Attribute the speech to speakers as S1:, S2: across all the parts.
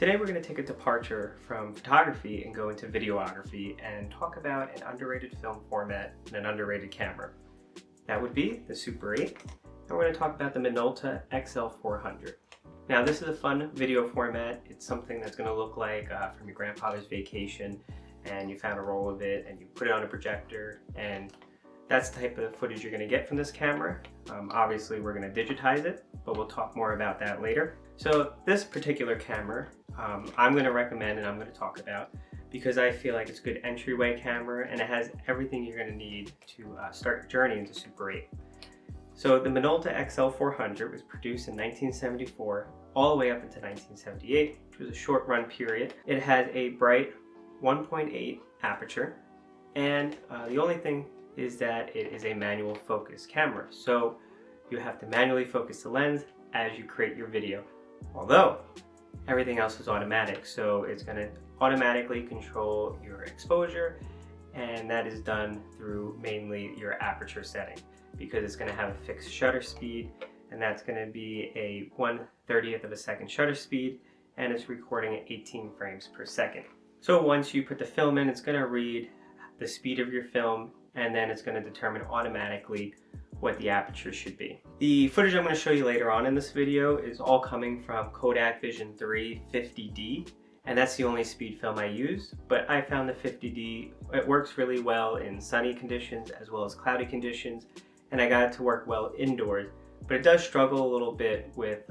S1: Today we're going to take a departure from photography and go into videography and talk about an underrated film format and an underrated camera. That would be the Super 8, and we're going to talk about the Minolta XL-400. Now this is a fun video format. It's something that's going to look like from your grandfather's vacation and you found a roll of it and you put it on a projector, and that's the type of footage you're going to get from this camera. Obviously we're going to digitize it, but we'll talk more about that later. So this particular camera I'm going to recommend and I'm going to talk about because I feel like it's a good entryway camera and it has everything you're going to need to start your journey into Super 8. So the Minolta XL-400 was produced in 1974 all the way up into 1978, which was a short run period. It had a bright 1.8 aperture, and the only thing is that it is a manual focus camera. So you have to manually focus the lens as you create your video. Although everything else is automatic, so it's going to automatically control your exposure, and that is done through mainly your aperture setting because it's going to have a fixed shutter speed, and that's going to be a 1/30th of a second shutter speed, and it's recording at 18 frames per second. So once you put the film in, it's going to read the speed of your film, and then it's going to determine automatically what the aperture should be. The footage I'm going to show you later on in this video is all coming from Kodak Vision 3 50D, and that's the only speed film I use, but I found the 50D, it works really well in sunny conditions as well as cloudy conditions, and I got it to work well indoors, but it does struggle a little bit with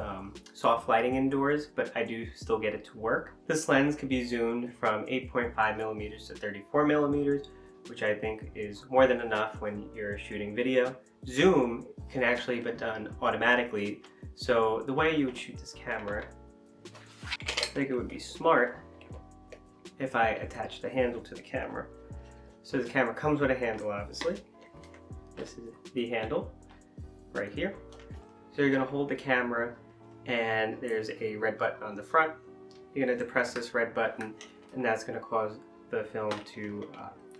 S1: soft lighting indoors, but I do still get it to work. This lens can be zoomed from 8.5mm to 34mm, which I think is more than enough when you're shooting video. Zoom can actually be done automatically, so the way you would shoot this camera, I think it would be smart if I attach the handle to the camera. So the camera comes with a handle, obviously. This is the handle right here. So you're going to hold the camera and there's a red button on the front. You're going to depress this red button and that's going to cause the film to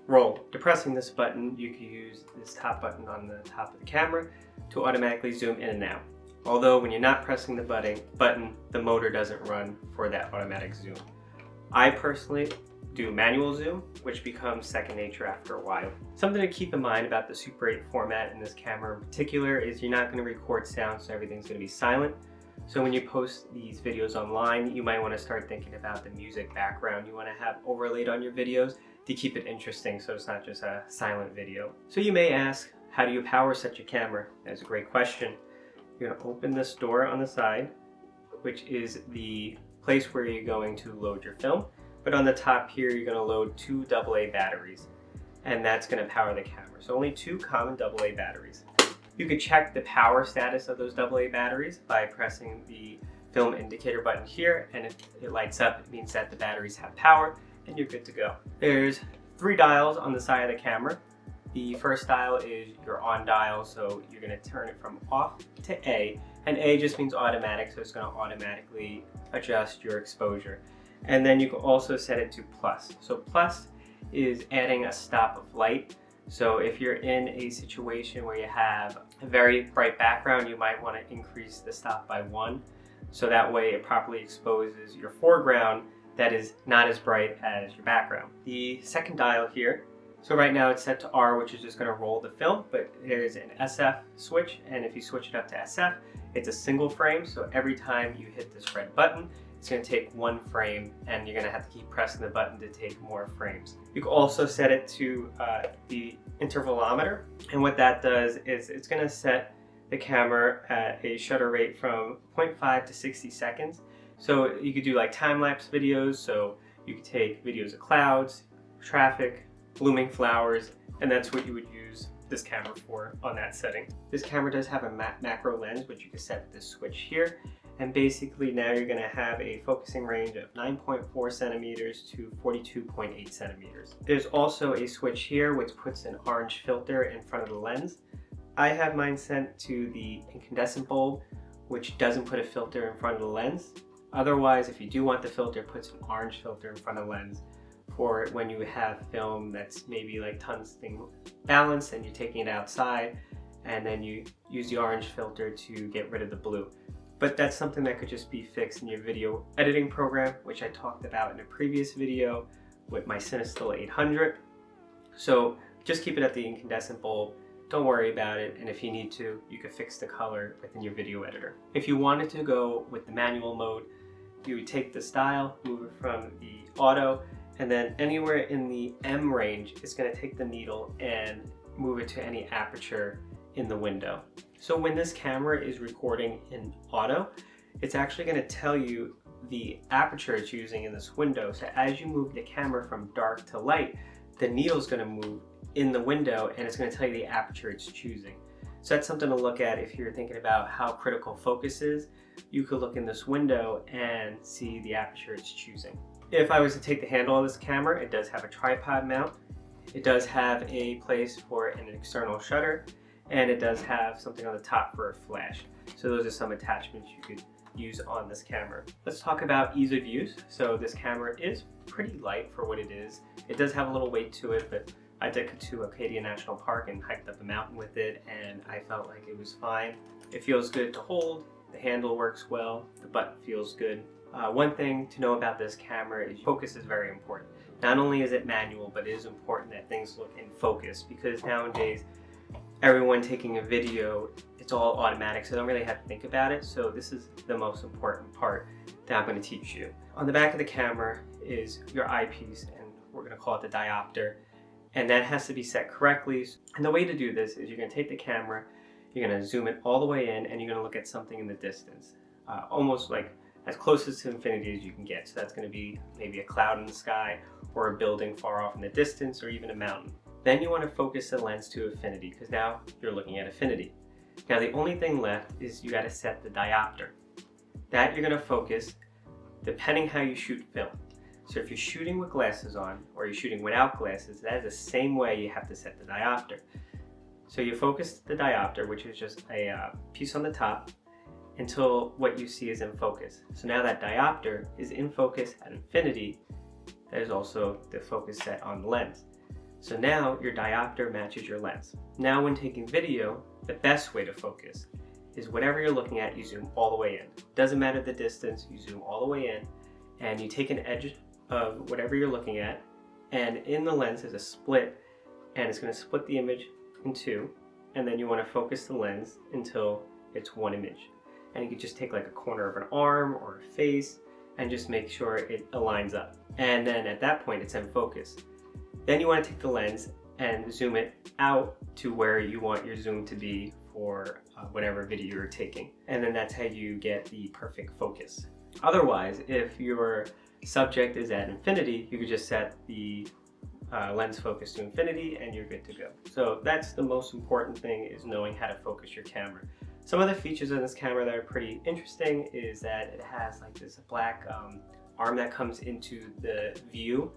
S1: roll. Depressing this button, you can use this top button on the top of the camera to automatically zoom in and out. Although when you're not pressing the button, the motor doesn't run for that automatic zoom. I personally do manual zoom, which becomes second nature after a while. Something to keep in mind about the Super 8 format in this camera in particular is you're not going to record sound, so everything's going to be silent. So when you post these videos online, you might want to start thinking about the music background you want to have overlaid on your videos to keep it interesting, so it's not just a silent video. So you may ask, how do you power such a camera? That's a great question. You're going to open this door on the side, which is the place where you're going to load your film. But on the top here, you're going to load two AA batteries, and that's going to power the camera. So only two common AA batteries. You could check the power status of those AA batteries by pressing the film indicator button here, and if it lights up, it means that the batteries have power, and you're good to go. There's 3 dials on the side of the camera. The first dial is your on dial, so you're going to turn it from off to A, and A just means automatic, so it's going to automatically adjust your exposure. And then you can also set it to plus. So plus is adding a stop of light. So if you're in a situation where you have a very bright background, you might want to increase the stop by 1. So that way it properly exposes your foreground that is not as bright as your background. The second dial here, so right now it's set to R, which is just going to roll the film, but there's an SF switch, and if you switch it up to SF, it's a single frame, so every time you hit this red button, it's going to take 1 frame, and you're going to have to keep pressing the button to take more frames. You can also set it to the intervalometer, and what that does is it's going to set the camera at a shutter rate from 0.5 to 60 seconds. So you could do like time-lapse videos, so you could take videos of clouds, traffic, blooming flowers, and that's what you would use this camera for on that setting. This camera does have a macro lens, which you can set with this switch here, and basically now you're going to have a focusing range of 9.4 centimeters to 42.8 centimeters. There's also a switch here which puts an orange filter in front of the lens. I have mine sent to the incandescent bulb, which doesn't put a filter in front of the lens. Otherwise, if you do want the filter, it puts an orange filter in front of the lens for when you have film that's maybe like tungsten balanced and you're taking it outside, and then you use the orange filter to get rid of the blue. but that's something that could just be fixed in your video editing program, which I talked about in a previous video with my Cinestill 800. So just keep it at the incandescent bulb. Don't worry about it, and if you need to, you could fix the color within your video editor. If you wanted to go with the manual mode, you would take the style, move it from the auto, and then anywhere in the M range, it's going to take the needle and move it to any aperture in the window. So when this camera is recording in auto, it's actually going to tell you the aperture it's using in this window. So as you move the camera from dark to light, the needle is going to move in the window and it's going to tell you the aperture it's choosing. So that's something to look at if you're thinking about how critical focus is. You could look in this window and see the aperture it's choosing. If I was to take the handle of this camera, it does have a tripod mount. It does have a place for an external shutter, and it does have something on the top for a flash. So those are some attachments you could use on this camera. Let's talk about ease of use. So this camera is pretty light for what it is. It does have a little weight to it, but I took it to Acadia National Park and hiked up a mountain with it, and I felt like it was fine. It feels good to hold, the handle works well, the butt feels good. One thing to know about this camera is focus is very important. Not only is it manual, but it is important that things look in focus, because nowadays everyone taking a video, it's all automatic, so they don't really have to think about it. So this is the most important part that I'm going to teach you. On the back of the camera is your eyepiece, and we're going to call it the diopter. And that has to be set correctly. And the way to do this is you're going to take the camera, you're going to zoom it all the way in, and you're going to look at something in the distance. Almost like as close to infinity as you can get. So that's going to be maybe a cloud in the sky, or a building far off in the distance, or even a mountain. Then you want to focus the lens to infinity, because now you're looking at infinity. Now the only thing left is you got to set the diopter. That you're going to focus depending how you shoot film. So if you're shooting with glasses on, or you're shooting without glasses, that is the same way you have to set the diopter. So you focus the diopter, which is just a piece on the top, until what you see is in focus. So now that diopter is in focus at infinity, that is also the focus set on the lens. So now your diopter matches your lens. Now when taking video, the best way to focus is whatever you're looking at, you zoom all the way in. Doesn't matter the distance, you zoom all the way in, and you take an edge of whatever you're looking at, and in the lens is a split, and it's going to split the image in two, and then you want to focus the lens until it's one image. And you can just take like a corner of an arm or a face and just make sure it aligns up. And then at that point it's in focus. Then you want to take the lens and zoom it out to where you want your zoom to be for whatever video you're taking. And then that's how you get the perfect focus. Otherwise, if your subject is at infinity, you could just set the lens focus to infinity and you're good to go. So that's the most important thing, is knowing how to focus your camera. Some of the features of this camera that are pretty interesting is that it has like this black arm that comes into the view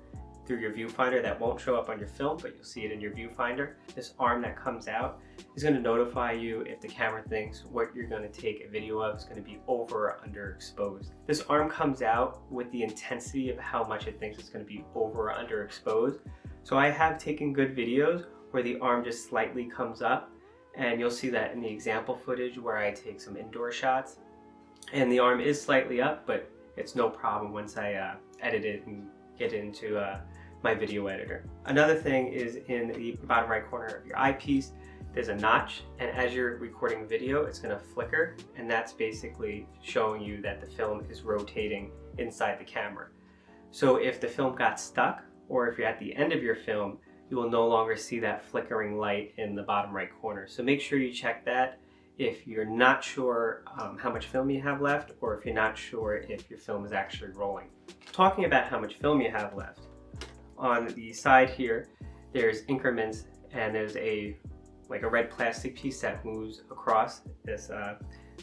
S1: through your viewfinder that won't show up on your film, but you'll see it in your viewfinder. This arm that comes out is going to notify you if the camera thinks what you're going to take a video of is going to be over or underexposed. This arm comes out with the intensity of how much it thinks it's going to be over or underexposed. So I have taken good videos where the arm just slightly comes up, and you'll see that in the example footage where I take some indoor shots, and the arm is slightly up, but it's no problem once I edit it and get into my video editor. Another thing is in the bottom right corner of your eyepiece, there's a notch, and as you're recording video, it's going to flicker, and that's basically showing you that the film is rotating inside the camera. So if the film got stuck, or if you're at the end of your film, you will no longer see that flickering light in the bottom right corner. So make sure you check that if you're not sure how much film you have left, or if you're not sure if your film is actually rolling. Talking about how much film you have left, on the side here, there's increments, and there's like a red plastic piece that moves across this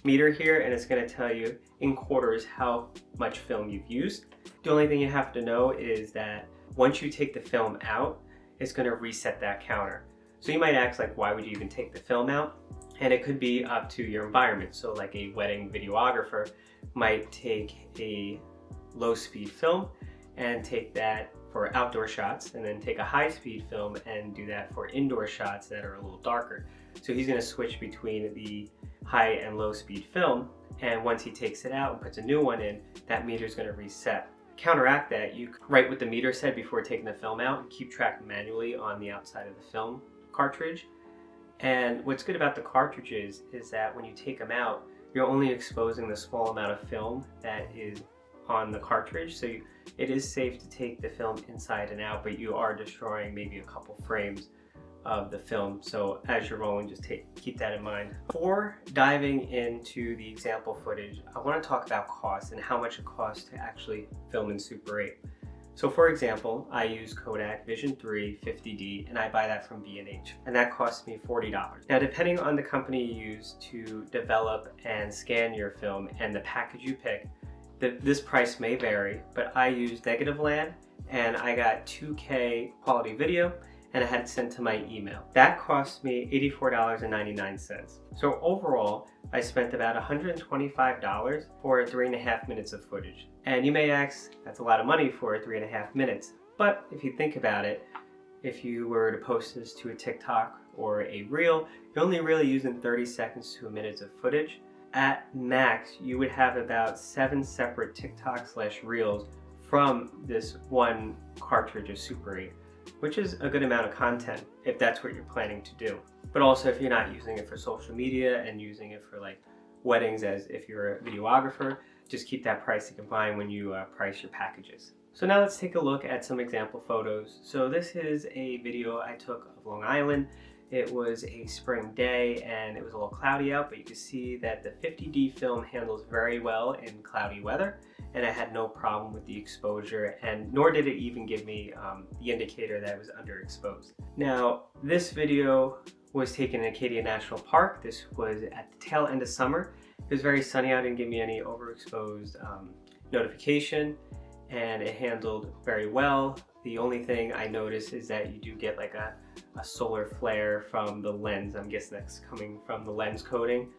S1: meter here, and it's going to tell you in quarters how much film you've used. The only thing you have to know is that once you take the film out, it's going to reset that counter. So you might ask, like, why would you even take the film out? And it could be up to your environment. So like a wedding videographer might take a low speed film and take that for outdoor shots, and then take a high speed film and do that for indoor shots that are a little darker. So he's going to switch between the high and low speed film, and once he takes it out and puts a new one in, that meter is going to reset. Counteract that, you write what the meter said before taking the film out and keep track manually on the outside of the film cartridge. And what's good about the cartridges is that when you take them out, you're only exposing the small amount of film that is on the cartridge. So it is safe to take the film inside and out, but you are destroying maybe a couple frames of the film. So as you're rolling, just keep that in mind. Before diving into the example footage, I want to talk about cost and how much it costs to actually film in Super 8. So for example, I use Kodak Vision 3 50D and I buy that from B&H, and that costs me $40. Now depending on the company you use to develop and scan your film and the package you pick, this price may vary, but I use negative land and I got 2K quality video and I had it sent to my email. That cost me $84.99. So overall, I spent about $125 for 3.5 minutes of footage. And you may ask, that's a lot of money for 3.5 minutes. But if you think about it, if you were to post this to a TikTok or a Reel, you're only really using 30 seconds to a minute of footage. At max, you would have about 7 separate TikTok/Reels from this one cartridge of Super 8. Which is a good amount of content if that's what you're planning to do. But also if you're not using it for social media and using it for like weddings, as if you're a videographer, just keep that pricing in mind when you price your packages. So now let's take a look at some example photos. So this is a video I took of Long Island. It was a spring day and it was a little cloudy out, but you can see that the 50D film handles very well in cloudy weather, and I had no problem with the exposure, and nor did it even give me the indicator that it was underexposed. Now, this video was taken in Acadia National Park. This was at the tail end of summer. It was very sunny out, didn't give me any overexposed notification, and it handled very well. The only thing I noticed is that you do get like a solar flare from the lens. I'm guessing that's coming from the lens coating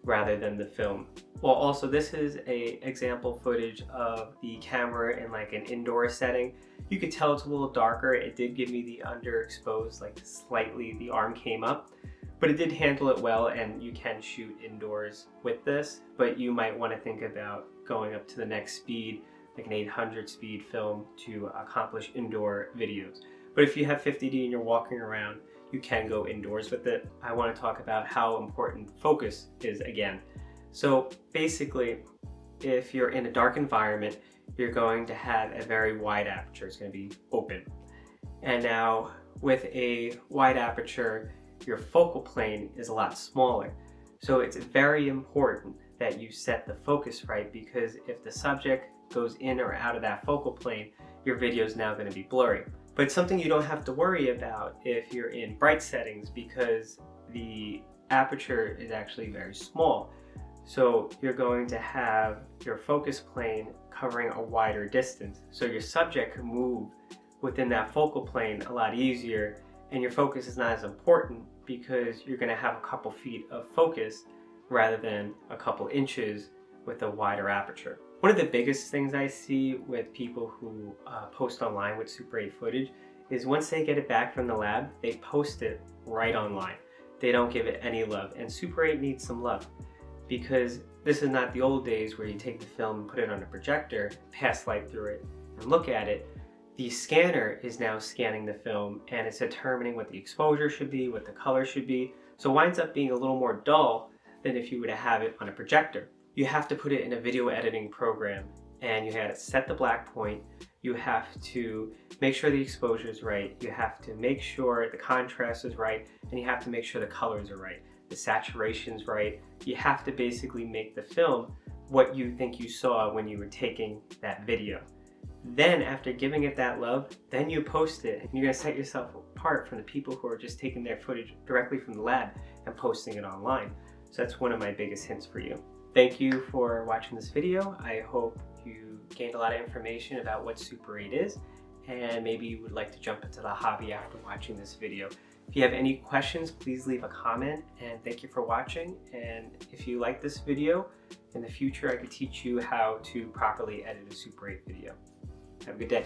S1: rather than the film. Well, also this is a example footage of the camera in like an indoor setting. You could tell it's a little darker. It did give me the underexposed, like slightly the arm came up, but it did handle it well, and you can shoot indoors with this, but you might want to think about going up to the next speed, like an 800 speed film, to accomplish indoor videos. But if you have 50D and you're walking around, you can go indoors with it. I want to talk about how important focus is again. So basically, if you're in a dark environment, you're going to have a very wide aperture. It's going to be open. And now with a wide aperture, your focal plane is a lot smaller. So it's very important that you set the focus right, because if the subject goes in or out of that focal plane, your video is now going to be blurry. But it's something you don't have to worry about if you're in bright settings, because the aperture is actually very small. So you're going to have your focus plane covering a wider distance. So your subject can move within that focal plane a lot easier, and your focus is not as important because you're going to have a couple feet of focus rather than a couple inches with a wider aperture. One of the biggest things I see with people who post online with Super 8 footage is once they get it back from the lab, they post it right online. They don't give it any love, and Super 8 needs some love, because this is not the old days where you take the film and put it on a projector, pass light through it, and look at it. The scanner is now scanning the film, and it's determining what the exposure should be, what the color should be, so it winds up being a little more dull than if you were to have it on a projector. You have to put it in a video editing program, and you have to set the black point. You have to make sure the exposure is right. You have to make sure the contrast is right, and you have to make sure the colors are right, the saturation's right. You have to basically make the film what you think you saw when you were taking that video. Then after giving it that love, then you post it, and you're gonna set yourself apart from the people who are just taking their footage directly from the lab and posting it online. So that's one of my biggest hints for you. Thank you for watching this video. I hope you gained a lot of information about what Super 8 is, and maybe you would like to jump into the hobby after watching this video. If you have any questions, please leave a comment, and thank you for watching. And if you like this video, in the future I could teach you how to properly edit a Super 8 video. Have a good day.